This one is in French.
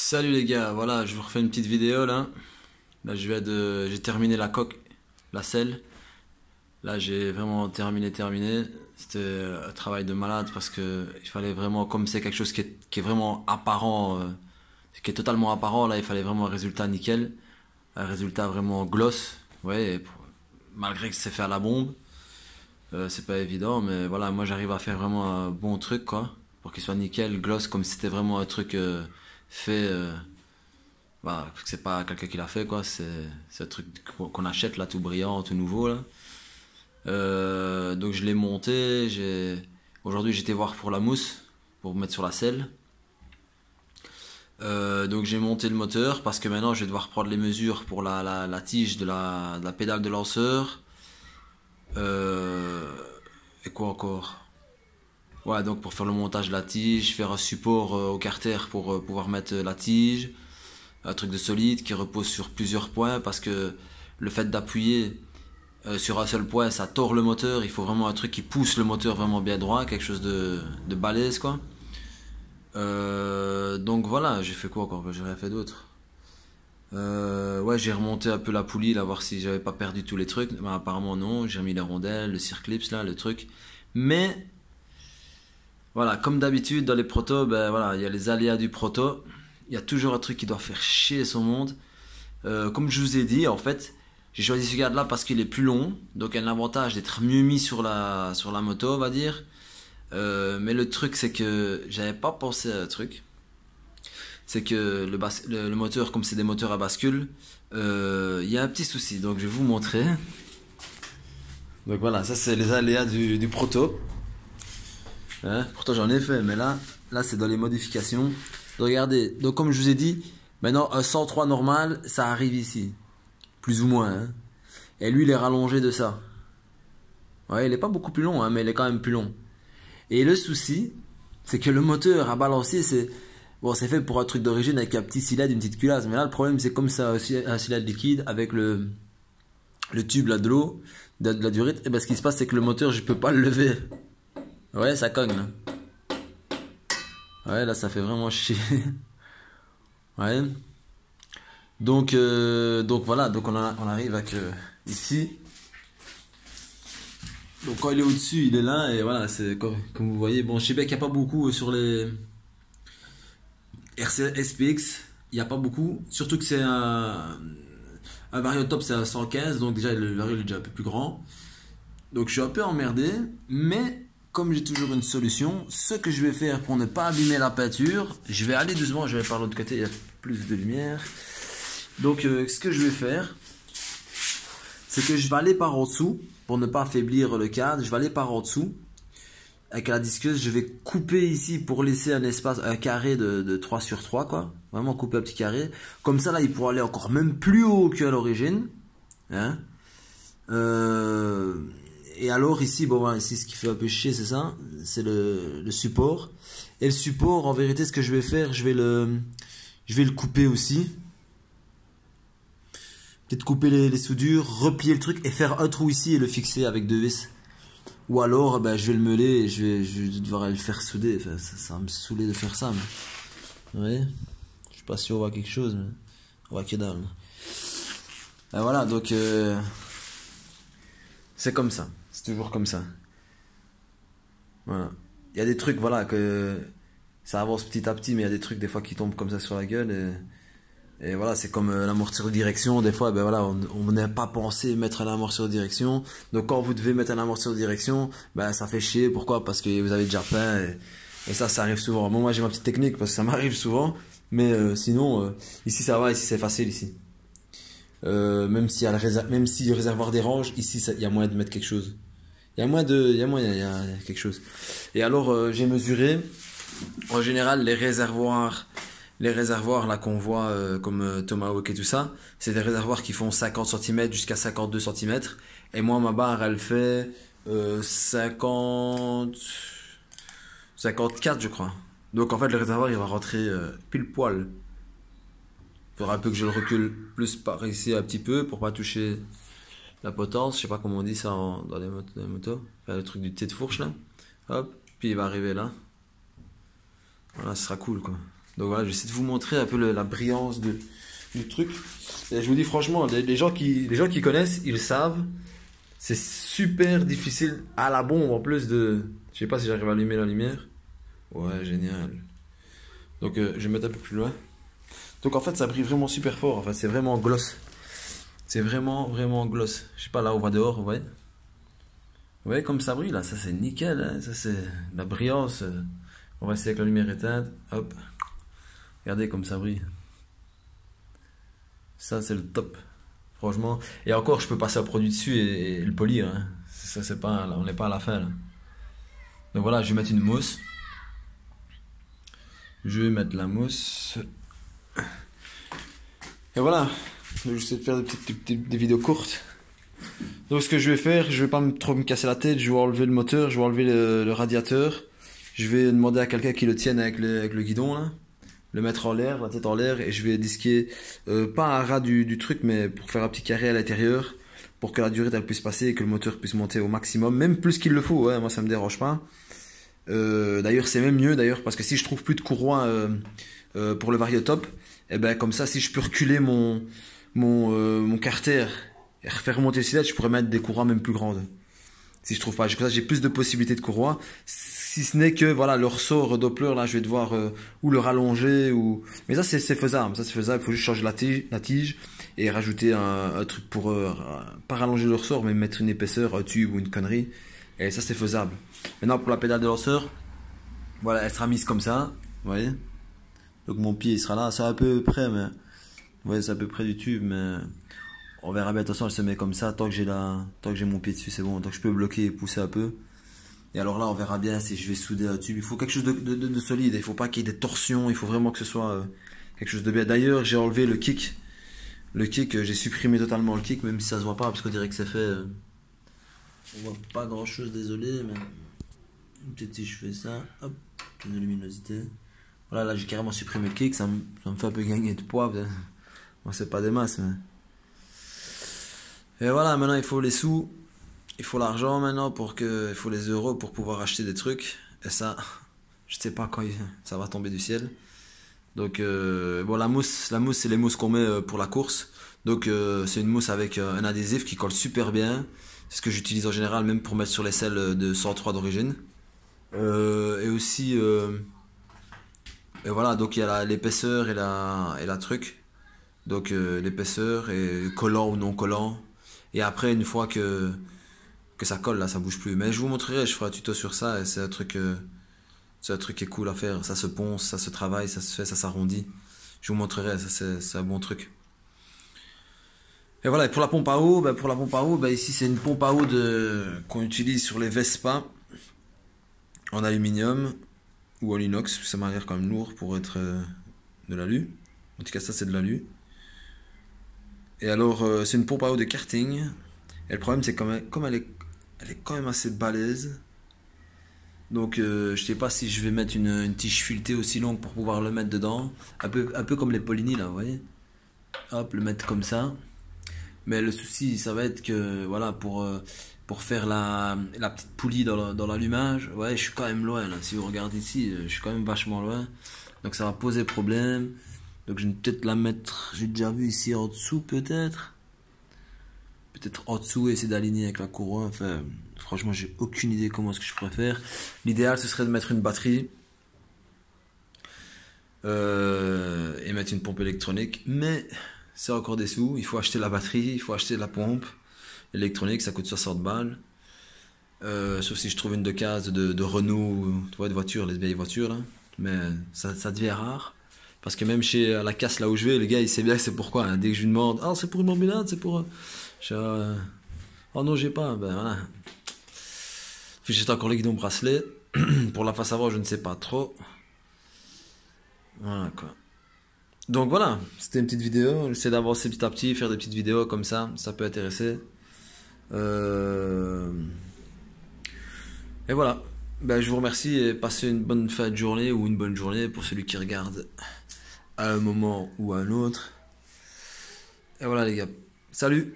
Salut les gars, voilà, je vous refais une petite vidéo là. Là, j'ai terminé la coque, la selle. Là, j'ai vraiment terminé. C'était un travail de malade parce que il fallait vraiment, comme c'est quelque chose qui est vraiment apparent, qui est totalement apparent, là, il fallait vraiment un résultat nickel, un résultat vraiment gloss. Ouais, malgré que c'est fait à la bombe, c'est pas évident, mais voilà, moi j'arrive à faire vraiment un bon truc quoi, pour qu'il soit nickel, gloss, comme si c'était vraiment un truc fait. Bah, c'est pas quelqu'un qui l'a fait quoi, c'est un truc qu'on achète là tout brillant, tout nouveau là. Donc je l'ai monté, aujourd'hui j'étais voir pour la mousse, pour mettre sur la selle. Donc j'ai monté le moteur parce que maintenant je vais devoir prendre les mesures pour la tige de la pédale de lanceur. Euh, et quoi encore? Ouais, donc pour faire le montage de la tige, faire un support au carter pour pouvoir mettre la tige. Un truc de solide qui repose sur plusieurs points parce que le fait d'appuyer sur un seul point ça tord le moteur. Il faut vraiment un truc qui pousse le moteur vraiment bien droit, quelque chose de balèze quoi. Donc voilà, j'ai fait quoi encore? J'ai rien fait d'autre. Ouais, j'ai remonté un peu la poulie là, voir si j'avais pas perdu tous les trucs. Ben, apparemment non, j'ai mis les rondelles, le circlips là, le truc. Mais voilà, comme d'habitude dans les protos, ben voilà, il y a les aléas du proto. Il y a toujours un truc qui doit faire chier son monde. Comme je vous ai dit, en fait, j'ai choisi ce garde-là parce qu'il est plus long, donc il a l'avantage d'être mieux mis sur la moto, on va dire. Mais le truc, c'est que j'avais pas pensé à un truc. C'est que le moteur, comme c'est des moteurs à bascule, il y a un petit souci. Donc je vais vous montrer. Donc voilà, ça c'est les aléas du proto. Hein, pourtant j'en ai fait, mais là c'est dans les modifications. Regardez, donc comme je vous ai dit, maintenant un 103 normal, ça arrive ici. Plus ou moins. Hein. Et lui, il est rallongé de ça. Ouais, il est pas beaucoup plus long, hein, mais il est quand même plus long. Et le souci, c'est que le moteur à balancier, c'est bon, c'est fait pour un truc d'origine avec un petit cylindre, une petite culasse. Mais là, le problème, c'est comme ça, un cylindre liquide avec le tube là de l'eau, de la durite. Et ben, ce qui se passe, c'est que le moteur, je peux pas le lever. Ouais, ça cogne là. Ouais, là, ça fait vraiment chier. Ouais. Donc voilà, donc on arrive avec ici. Donc quand il est au-dessus, il est là et voilà, c'est comme vous voyez. Bon, je sais bien qu'il n'y a pas beaucoup sur les RC SPX, il n'y a pas beaucoup. Surtout que c'est un vario top, c'est un 115, donc déjà le vario est déjà un peu plus grand. Donc je suis un peu emmerdé, mais comme j'ai toujours une solution, ce que je vais faire pour ne pas abîmer la peinture, je vais aller doucement, je vais par l'autre côté, il y a plus de lumière. Donc ce que je vais faire, c'est que je vais aller par en dessous, pour ne pas affaiblir le cadre, je vais aller par en dessous, avec la disqueuse, je vais couper ici pour laisser un espace, un carré de 3 sur 3 quoi, vraiment couper un petit carré, comme ça là il pourra aller encore même plus haut qu'à l'origine, hein. Et alors ici, bon voilà, ici ce qui fait un peu chier c'est ça, c'est le support, et le support en vérité ce que je vais faire, je vais le couper aussi. Peut-être couper les soudures, replier le truc et faire un trou ici et le fixer avec deux vis. Ou alors ben, je vais le meuler et je vais devoir le faire souder. Enfin, ça va me saouler de faire ça. Mais... ouais. Je sais pas si on voit quelque chose, mais on voit que dalle. Et voilà, donc c'est comme ça. C'est toujours comme ça. Voilà. Il y a des trucs, voilà, que ça avance petit à petit, mais il y a des trucs des fois qui tombent comme ça sur la gueule. Et voilà, c'est comme l'amortisseur de direction. Des fois, ben voilà, on n'a pas pensé mettre un amortisseur de direction. Donc quand vous devez mettre un amortisseur de direction, ben ça fait chier. Pourquoi? Parce que vous avez déjà peint. Et ça arrive souvent. Bon, moi j'ai ma petite technique parce que ça m'arrive souvent. Mais sinon, ici ça va, ici c'est facile ici. Même si le réservoir dérange, ici il y a moyen de mettre quelque chose. Il y a quelque chose. Et alors j'ai mesuré. En général, les réservoirs là qu'on voit comme Tomahawk et tout ça, c'est des réservoirs qui font 50 cm jusqu'à 52 cm. Et moi, ma barre, elle fait 54, je crois. Donc en fait, le réservoir, il va rentrer pile poil. Il faudra un peu que je le recule plus par ici un petit peu pour pas toucher la potence. Je sais pas comment on dit ça dans les motos. Enfin, le truc du tête de fourche là. Hop, puis il va arriver là. Voilà, ce sera cool quoi. Donc voilà, j'essaie de vous montrer un peu la brillance du truc. Et je vous dis franchement, les gens qui connaissent, ils savent. C'est super difficile à la bombe en plus de... Je sais pas si j'arrive à allumer la lumière. Ouais, génial. Donc je vais mettre un peu plus loin. Donc en fait ça brille vraiment super fort. En fait c'est vraiment gloss. C'est vraiment gloss. Je sais pas, là on voit dehors, vous voyez. Vous voyez comme ça brille là, ça c'est nickel. Hein. Ça c'est la brillance. On va essayer avec la lumière éteinte. Hop. Regardez comme ça brille. Ça c'est le top. Franchement. Et encore je peux passer un produit dessus et le polir. Hein. Ça c'est pas, on n'est pas à la fin là. Donc voilà, je vais mettre une mousse. Je vais mettre la mousse. Et voilà. Je vais essayer de faire des vidéos courtes. Donc ce que je vais faire, je vais pas trop me casser la tête. Je vais enlever le moteur, je vais enlever le radiateur. Je vais demander à quelqu'un qui le tienne avec le guidon là. Le mettre en l'air, la tête en l'air. Et je vais disquer, pas à ras du truc, mais pour faire un petit carré à l'intérieur. Pour que la durée elle puisse passer et que le moteur puisse monter au maximum. Même plus qu'il le faut, ouais, moi ça me dérange pas. D'ailleurs c'est même mieux d'ailleurs parce que si je trouve plus de courroie pour le variotop, et ben comme ça si je peux reculer mon carter et refaire remonter le cylindre, je pourrais mettre des courroies même plus grandes. Si je trouve pas, comme ça j'ai plus de possibilités de courroies. Si ce n'est que voilà le ressort Doppler là, je vais devoir ou le rallonger ou. Mais ça c'est faisable, ça c'est faisable. Il faut juste changer la tige et rajouter un truc pour pas rallonger le ressort, mais mettre une épaisseur, un tube ou une connerie. Et ça c'est faisable. Maintenant pour la pédale de lanceur, voilà, elle sera mise comme ça, vous voyez. Donc mon pied il sera là, c'est à peu près, mais vous voyez c'est à peu près du tube, mais on verra bien. Attention, elle se met comme ça, tant que j'ai mon pied dessus, c'est bon, tant que je peux bloquer et pousser un peu. Et alors là on verra bien si je vais souder un tube. Il faut quelque chose de solide, il faut pas qu'il y ait des torsions, il faut vraiment que ce soit quelque chose de bien. D'ailleurs j'ai enlevé le kick, j'ai supprimé totalement le kick, même si ça se voit pas parce qu'on dirait que c'est fait. On voit pas grand chose, désolé, mais peut-être si je fais ça, hop, une luminosité. Voilà, là j'ai carrément supprimé le kick, ça me fait un peu gagner de poids. Moi c'est pas des masses, mais. Et voilà, maintenant il faut les sous, il faut l'argent maintenant il faut les euros pour pouvoir acheter des trucs. Et ça, je sais pas quand ça va tomber du ciel. Donc bon, la mousse c'est les mousses qu'on met pour la course. Donc c'est une mousse avec un adhésif qui colle super bien. C'est ce que j'utilise en général même pour mettre sur les selles de 103 d'origine. Et aussi et voilà, donc il y a l'épaisseur et la truc. Donc l'épaisseur et collant ou non collant. Et après une fois que ça colle là, ça bouge plus. Mais je vous montrerai, je ferai un tuto sur ça et c'est un truc qui est cool à faire. Ça se ponce, ça se travaille, ça se fait, ça s'arrondit. Je vous montrerai, ça c'est un bon truc. Et voilà, et pour la pompe à eau, ici c'est une pompe à eau qu'on utilise sur les Vespa en aluminium ou en inox, ça m'a l'air quand même lourd pour être de l'alu. En tout cas ça c'est de l'alu. Et alors c'est une pompe à eau de karting. Et le problème c'est comme elle est quand même assez balèze. Donc je sais pas si je vais mettre une tige filetée aussi longue pour pouvoir le mettre dedans. Un peu comme les Polini là, vous voyez. Hop, le mettre comme ça. Mais le souci, ça va être que, voilà, pour faire la petite poulie dans l'allumage, ouais, je suis quand même loin, là. Si vous regardez ici, je suis quand même vachement loin. Donc ça va poser problème. Donc je vais peut-être la mettre, j'ai déjà vu ici en dessous, peut-être. Peut-être en dessous et essayer d'aligner avec la courroie. Enfin, franchement, j'ai aucune idée comment est-ce que je préfère. L'idéal, ce serait de mettre une batterie. Et mettre une pompe électronique. Mais c'est encore des sous, il faut acheter la batterie, il faut acheter la pompe électronique, ça coûte 60 balles. Sauf si je trouve une de case de Renault, tu vois, de voitures, les vieilles voitures là. Mais ça devient rare. Parce que même chez la casse là où je vais, le gars il sait bien que c'est pourquoi. Hein. Dès que je lui demande, ah c'est pour une mobilade, c'est pour. Oh non, j'ai pas, ben voilà. J'ai encore les guidons bracelet. Pour la face avant, je ne sais pas trop. Voilà quoi. Donc voilà, c'était une petite vidéo. J'essaie d'avancer petit à petit, faire des petites vidéos comme ça peut intéresser. Et voilà. Ben, je vous remercie et passez une bonne fin de journée ou une bonne journée pour celui qui regarde à un moment ou à un autre. Et voilà les gars. Salut!